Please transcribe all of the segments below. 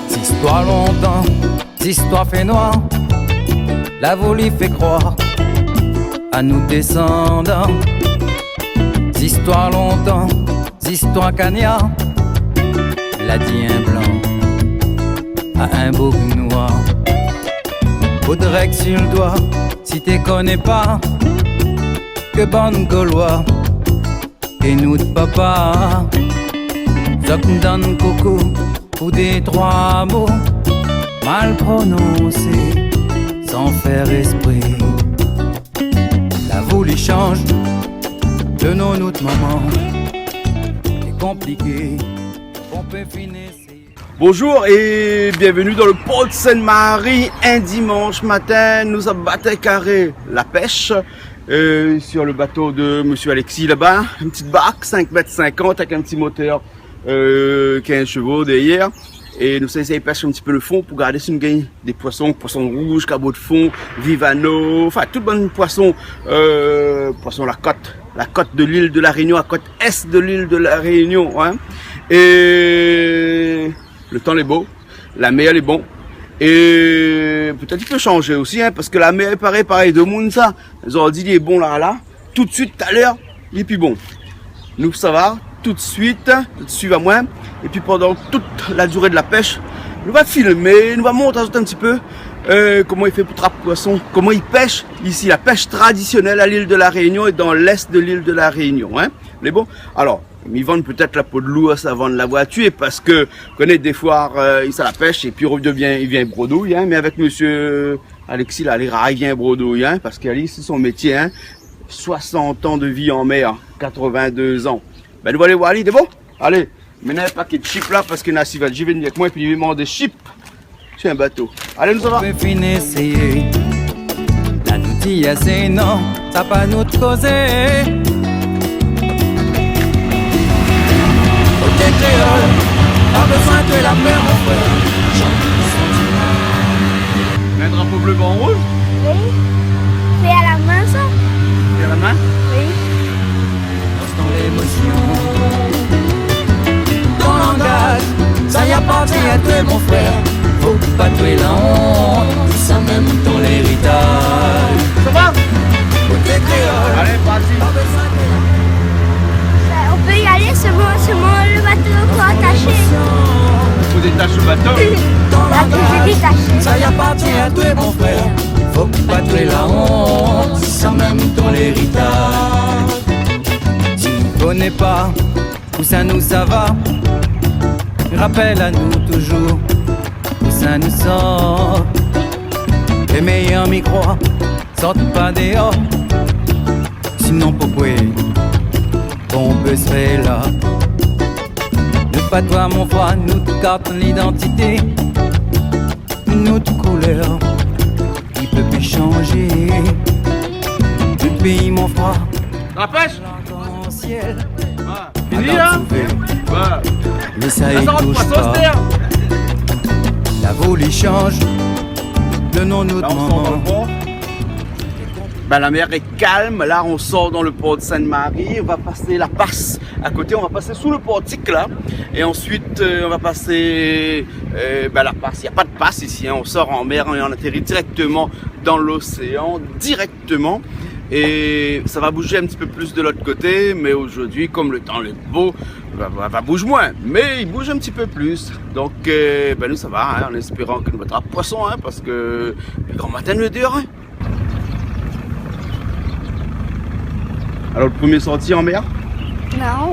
Histoire longtemps, histoire fait noir, la voulu fait croire à nous descendants. Histoire longtemps, histoire cagnard, l'a dit un blanc à un bouc noir. Faudrait que sur le doigt, si t'es connais pas, que bonne gaulois, et nous de papa, ça me donne coucou. Ou des trois mots mal prononcés sans faire esprit. La voulu change de nos autres moments. C'est compliqué, on peut finir. Bonjour et bienvenue dans le port de Sainte-Marie. Un dimanche matin, nous avons battu carré la pêche sur le bateau de Monsieur Alexis là-bas. Une petite barque 5,50 m avec un petit moteur 15 chevaux derrière. Et nous essayons de pêcher un petit peu le fond pour garder si nous gagnons des poissons rouges, cabot de fond, vivano, enfin tout bon poisson, poisson la côte de l'île de la Réunion, la côte est de l'île de la Réunion, hein. Et le temps est beau, la mer est bon, et peut-être il peut changer aussi, hein, parce que la mer est pareil de monde ça. Ils ont dit il est bon là, tout de suite, tout à l'heure, il est plus bon. Nous ça va. Tout de suite, suivez moi, et puis pendant toute la durée de la pêche, nous va filmer, nous va montrer un petit peu comment il fait pour trapper poisson, comment il pêche ici, la pêche traditionnelle à l'île de la Réunion et dans l'est de l'île de la Réunion, hein. Mais bon, alors, ils vendent peut-être la peau de loup avant de l'avoir tué, parce que, vous connaissez des fois, il ça la pêche, et puis il vient bredouille, hein, mais avec monsieur Alexis, là, les rats, il vient bredouille, hein, parce qu'Ali, c'est son métier, hein, 60 ans de vie en mer, 82 ans. Ben nous allons aller voir, allez, c'est bon? Allez, maintenant un paquet de chips là parce que Nassi va venir avec moi et puis il va demander des chips sur un bateau. Allez, nous allons. On peut finir essayer. La nous dit assez non, ça pas nous de causer. Côté créole, pas besoin de la mer mon frère. Un drapeau bleu, blanc, rouge? Oui. Fais à la main ça? Fais à la main? Oui. Dans l'émotion, ton langage, ça y appartient à toi mon frère. Faut pas tuer la honte, ça même ton héritage. Ça va? Côté créole, Allez, parti. pas besoin de On peut y aller, c'est bon, le bateau pour attacher. Faut détacher le bateau. J'ai détaché. ça y appartient à toi mon frère. Faut pas tuer la honte, ça même ton héritage. Connais pas où ça nous ça va, rappelle à nous toujours où ça nous sort. Les meilleurs m'y croient, sortent pas dehors, sinon pourquoi on peut se faire là. Ne pas toi mon frère, nous te carte l'identité, nous de couleur, il peut plus changer. Le pays mon frère, La pêche? ciel, Fini là? Ouais. mais ça Ça y sort de touche poisson, pas. c'est-à-dire? La voulu change de nos Là, on sort dans moments. le port. Ben, la mer est calme. Là, on sort dans le port de Sainte-Marie. On va passer la passe à côté. On va passer sous le portique là. Et ensuite, on va passer la passe. Il n'y a pas de passe ici, hein. On sort en mer et on atterrit directement dans l'océan. Directement. Et ça va bouger un petit peu plus de l'autre côté. Mais aujourd'hui, comme le temps est beau, va bouge moins. Mais il bouge un petit peu plus. Donc, nous, ça va, hein, en espérant que nous mettra poisson, hein, parce que le grand matin, nous est dur, hein. Alors, le premier sorti en mer? Non,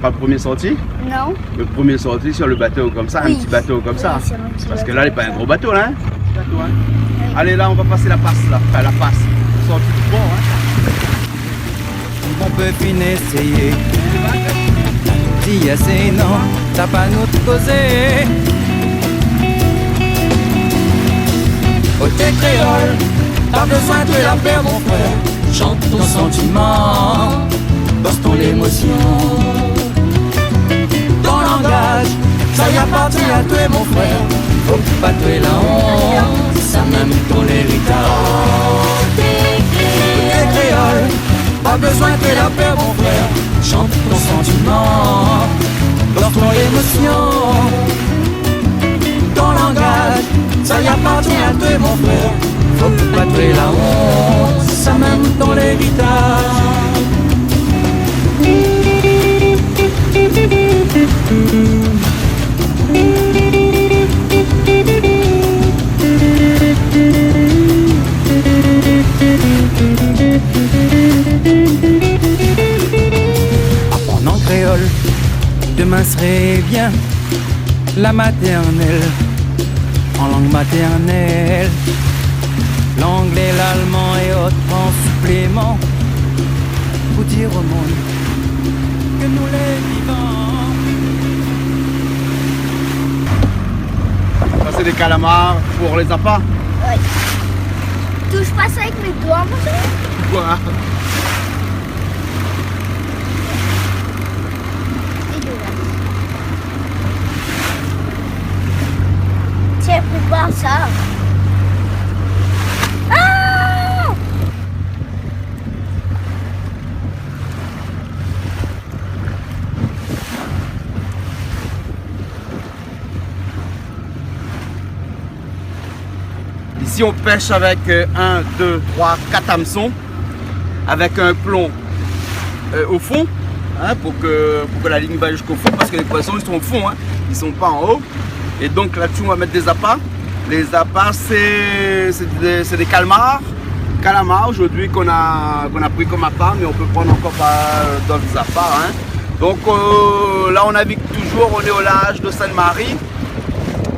Pas le premier sorti? non. Le premier sorti sur le bateau comme ça, Oui. un petit bateau comme ça. Oui, c'est un petit Parce que bateau là, il n'est pas un gros bateau, là, hein? Petit bateau, hein. Allez, là, on va passer la passe, là. Enfin, la passe. Sortie du port, hein. On peut finir essayer. Dis assez non, t'as pas nous de causer. Côté créole, pas besoin de la paix mon frère. Chante ton sentiment, bosse ton l'émotion. appartient à toi mon frère. Faut pas tuer la honte, ça même ton héritage. T'es créole, pas besoin de la paix mon frère. Chante ton sentiment, dans ton émotion. Ton langage, ça y appartient à toi mon frère. Faut pas tuer la honte, ça même ton héritage. Apprendre en créole, demain serait bien la maternelle, en langue maternelle, l'anglais, l'allemand et autres en supplément, pour dire au monde que nous les vivants. Ça c'est des calamars pour les appâts. Oui. Touche pas ça avec mes doigts, mon chéri. Voilà. Tiens, prépare ça. Ah! Ici on pêche avec 1, 2, 3, 4 hameçons avec un plomb au fond, hein, pour que la ligne va jusqu'au fond, parce que les poissons ils sont au fond, hein, ils sont pas en haut. Et donc là-dessus on va mettre des appâts. Les appâts c'est des calamars aujourd'hui qu'on a pris comme appât, mais on peut prendre encore d'autres appâts, hein. Donc là on navigue toujours, on est au large de Sainte-Marie.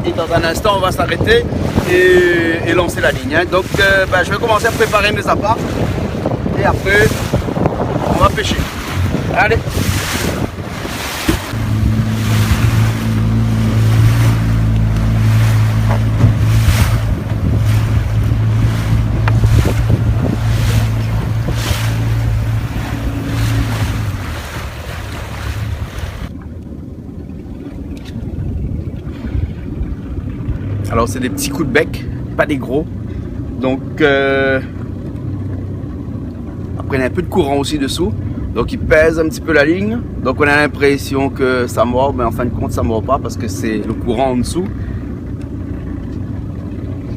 Et dans un instant, on va s'arrêter et lancer la ligne, hein. Donc, je vais commencer à préparer mes appâts. Et après, on va pêcher. Allez! Alors c'est des petits coups de bec, pas des gros. Donc après il y a un peu de courant aussi dessous. Donc il pèse un petit peu la ligne. Donc on a l'impression que ça mord, mais en fin de compte ça mord pas parce que c'est le courant en dessous.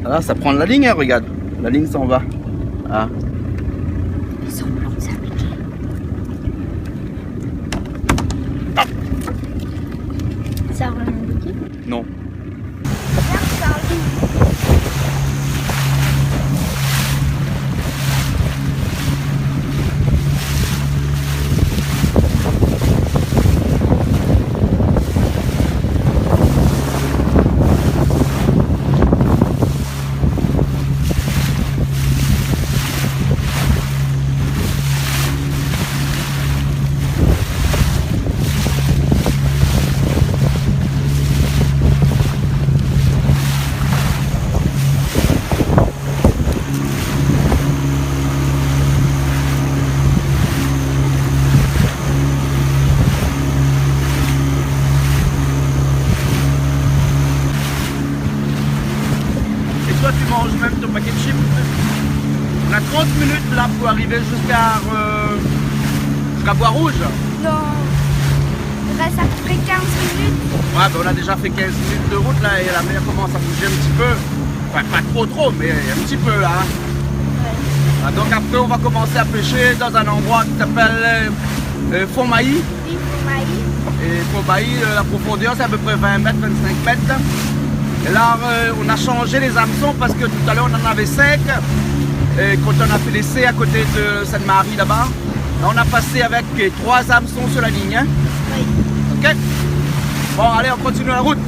Là ça prend de la ligne, hein, regarde. La ligne s'en va. Ah. Ça rend un bouquet. Non. Tu manges même ton paquet de chips. On a 30 minutes là pour arriver jusqu'à Bois-Rouge. Non. Là, ça fait 15 minutes. Ouais, on a déjà fait 15 minutes de route là et la mer commence à bouger un petit peu. Enfin, pas trop, mais un petit peu là. Ouais. Donc après, on va commencer à pêcher dans un endroit qui s'appelle Fond-Mailly. Oui, Fond-Mailly. Et Fond-Mailly, la profondeur c'est à peu près 20 mètres, 25 mètres. Et là, on a changé les hameçons parce que tout à l'heure on en avait 5. Et quand on a fait l'essai à côté de Sainte-Marie là-bas, là, on a passé avec 3 hameçons sur la ligne. Hein. Oui. Ok. Bon, allez, on continue la route.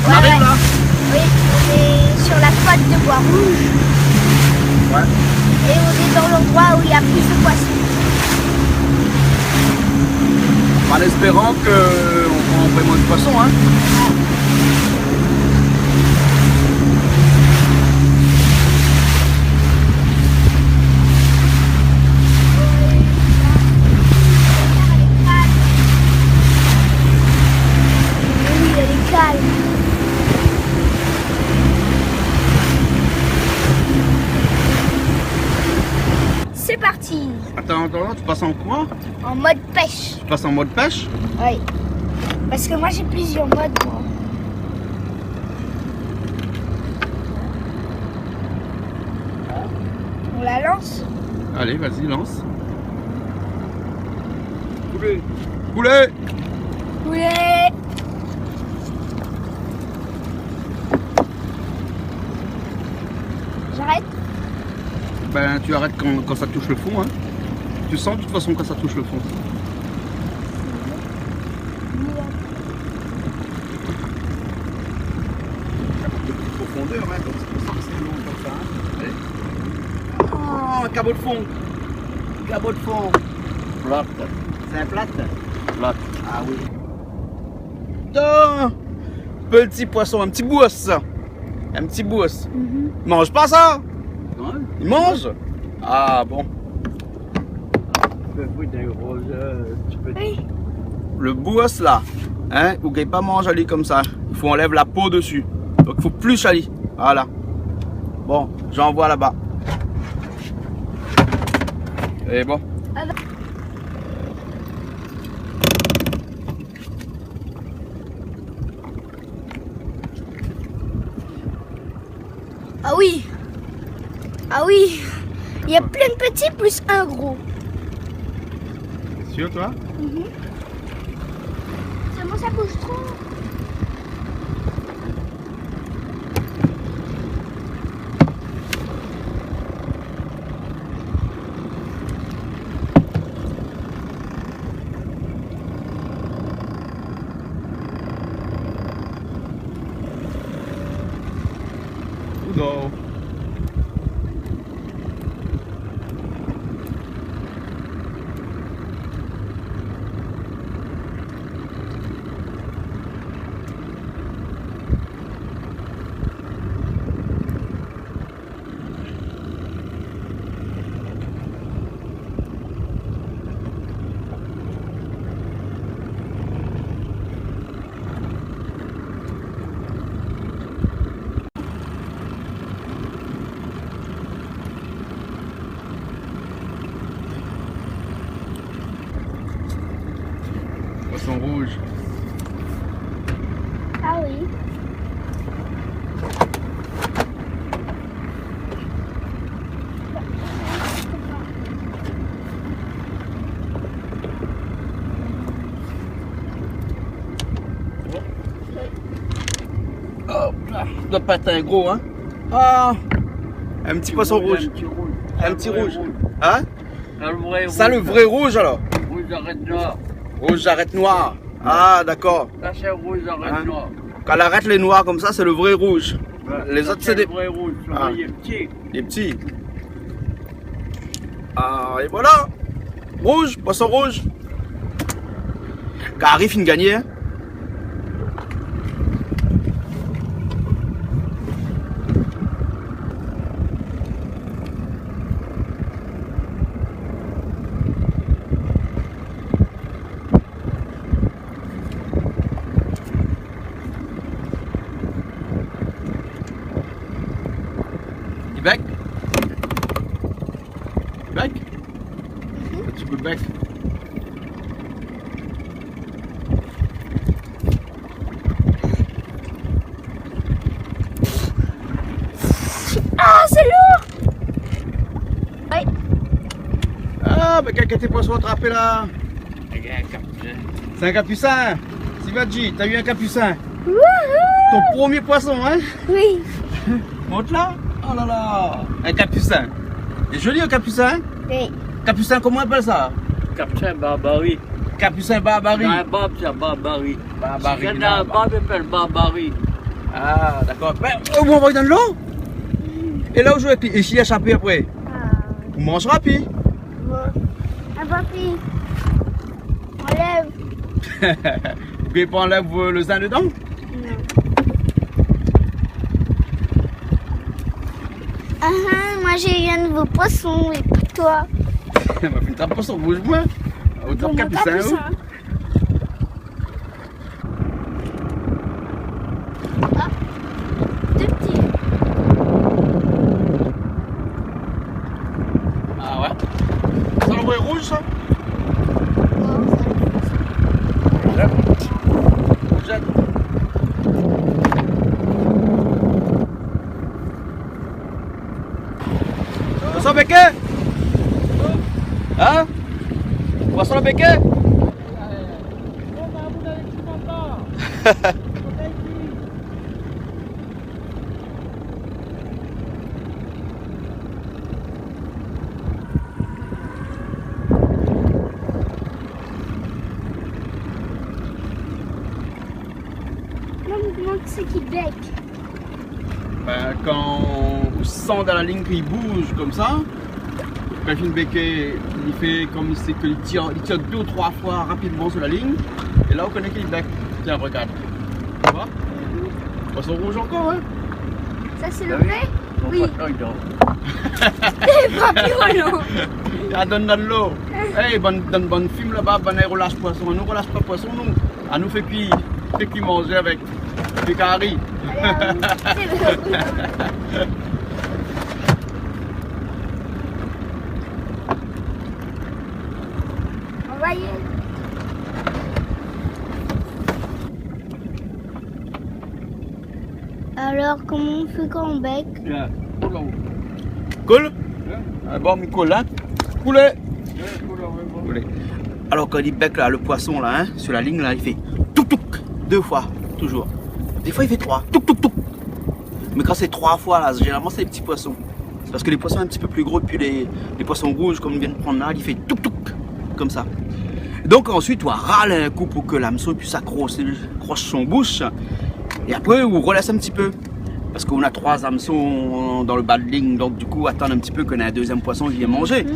On arrive là. Oui, on est sur la côte de Bois-Rouge. Ouais. Et on est dans l'endroit où il y a plus de poissons. En espérant qu'on prend vraiment du poisson, hein. en attendant, tu passes en quoi? En mode pêche. Tu passes en mode pêche? Oui. Parce que moi j'ai plusieurs modes, moi. On la lance? Allez, vas-y, lance. Coulez. Coulez. Oui. J'arrête? Ben, tu arrêtes quand ça touche le fond. Hein. Tu sens de toute façon quand ça touche le fond. De petite profondeur, hein, donc c'est pour ça que c'est long comme ça. Hein. Allez. Oh, un cabot de fond. Cabot de fond. Plate. C'est un plate? Plate. Ah oui. Putain, petit poisson, un petit bousse. Un petit bousse. Il mange pas ça? Ouais. Il mange? Ah bon. Oui. Le bousse là, hein, vous ne pouvez pas manger ali comme ça. Il faut enlever la peau dessus. Donc il faut plus ali. Voilà. Bon, j'envoie là-bas. Et bon. Ah oui. Ah oui. Il y a plein de petits plus un gros. T'es sûr toi? Seulement ça bouge trop. Non. Poisson rouge. Ah oui. Hop là. Ça doit pas être un gros, hein? Ah! Un petit poisson rouge. Un petit rouge. Hein? Ça, le vrai rouge alors? Rouge arrête noir. Rouge j'arrête noir. Ah, d'accord. Ça, c'est rouge arrête Hein? noir. Quand elle arrête les noirs comme ça, c'est le vrai rouge. Les Ça, autres, c'est des. le vrai rouge. Ah. Il est petit. Les petits. Ah, et voilà. Rouge, poisson rouge. Quand arrive, il gagne. Hein? Il bec? Il bec? Un petit peu de bec. Ah, c'est lourd. Oui. Ah, mais quel que tes poissons attrapés là? C'est un capucin. Sivadji, t'as eu un capucin. Wouhou. Ton premier poisson, hein? Oui. Montre là. Oh là là. Un capucin. C'est joli un capucin. Oui. Capucin, comment on appelle ça? Captain Barbary. Capucin Barbary. Dans un bob, c'est Barbary. Barbary. C'est dans un bob, il s'appelle Barbary. Ah, d'accord. Ben, vous envoyez dans l'eau? Et là où je vais ici échapper après? Ah. Vous mangerez puis? Bon. Ah, papy. Enlève. Vous pouvez pas enlever le zin dedans? Non. Ah, moi j'ai un nouveau poisson et puis toi. Elle m'a fait une trappe poisson rouge, moi. Autant Bon, mon capucin, capucin. hein. Ah, deux petits. Ah ouais. Ça le voit rouge? au becquet? Hein? Poisson au becquet? Comment c'est qui bec? Ben, quand on sent dans la ligne qu'il bouge comme ça, quand il fait une becquet, il fait comme il sait qu'il tire 2 ou 3 fois rapidement sur la ligne. Et là, on connaît qu'il bec. Tiens, regarde. Tu vois? Poisson rouge encore, hein? Ça c'est le vrai? Oui. Oh, Papillon. Ah, donne dans l'eau. Hey, bonne film là-bas, bonne relâche poisson. Nous relâche pas poisson, nous. À nous fait cuire manger avec des caries. On va y aller. Alors, comment on fait quand on bec? Cool? Bon, mi cool, hein? Poulet! Poulet. Alors, quand il bec là, le poisson là, hein, sur la ligne là, il fait touk touk 2 fois, toujours. Des fois, il fait 3, touk touk touk. Mais quand c'est 3 fois là, généralement, c'est des petits poissons. C'est parce que les poissons un petit peu plus gros, puis les poissons rouges, comme on vient de prendre là, il fait touk touk, comme ça. Donc, ensuite, on râle un coup pour que l'hameçon puisse accrocher son bouche. Et après, on relaisse un petit peu. Parce qu'on a 3 hameçons dans le bas de ligne, donc du coup, attendre un petit peu qu'on ait un deuxième poisson qui vient manger.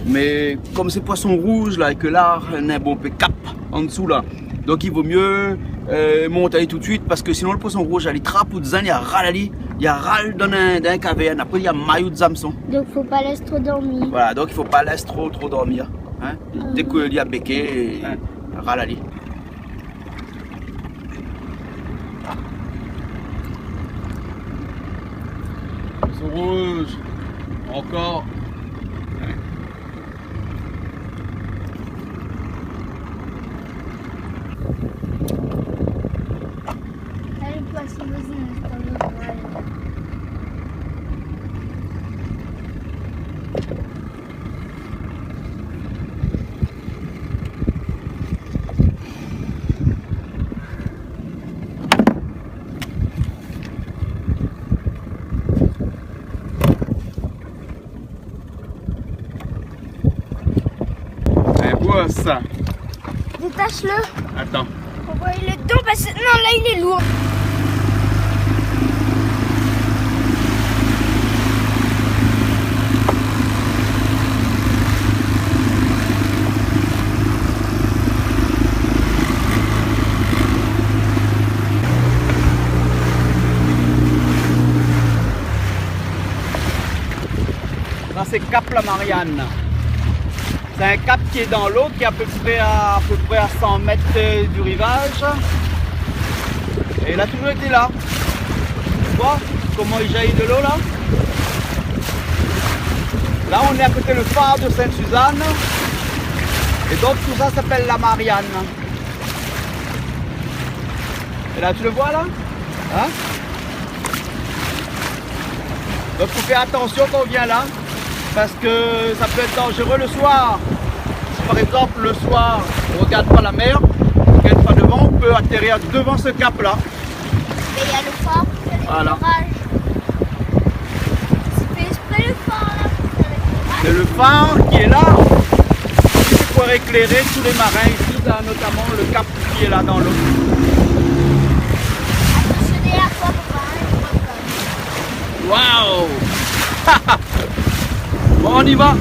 Mais comme ces poissons rouges là, et que là, on a un bon peu cap en dessous là, donc il vaut mieux monter tout de suite parce que sinon le poisson rouge, il trappe ou des il y a râle, il y a râle dans un caverne, après il y a maillot de hameçon. Donc faut pas laisser trop dormir. Voilà, donc il faut pas laisser trop dormir. Hein? Dès qu'il y a becquet, râle. Poisson rouge, encore. Allez, poisson voisin, c'est pas vrai. Ça. Détache-le. Attends. On va aller dedans parce que non, là il est lourd. Là c'est Cap la Marianne. C'est un cap qui est dans l'eau, qui est à peu près à 100 mètres du rivage. Et il a toujours été là. Tu vois comment il jaillit de l'eau là? Là on est à côté le phare de Sainte-Suzanne. Et donc tout ça s'appelle la Marianne. Et là tu le vois là? Hein? Donc il faut faire attention quand on vient là. Parce que ça peut être dangereux le soir. Si par exemple le soir on ne regarde pas la mer, on ne regarde pas devant, on peut atterrir devant ce cap là. Mais il y a le phare, il y a Voilà. l'éclairage. C'est fait exprès le phare là pour faire l'éclairage. C'est le phare qui est là, c'est pour éclairer tous les marins ici, notamment le cap qui est là dans l'eau. Attention derrière toi, papa, hein, Waouh! Bon, on y va!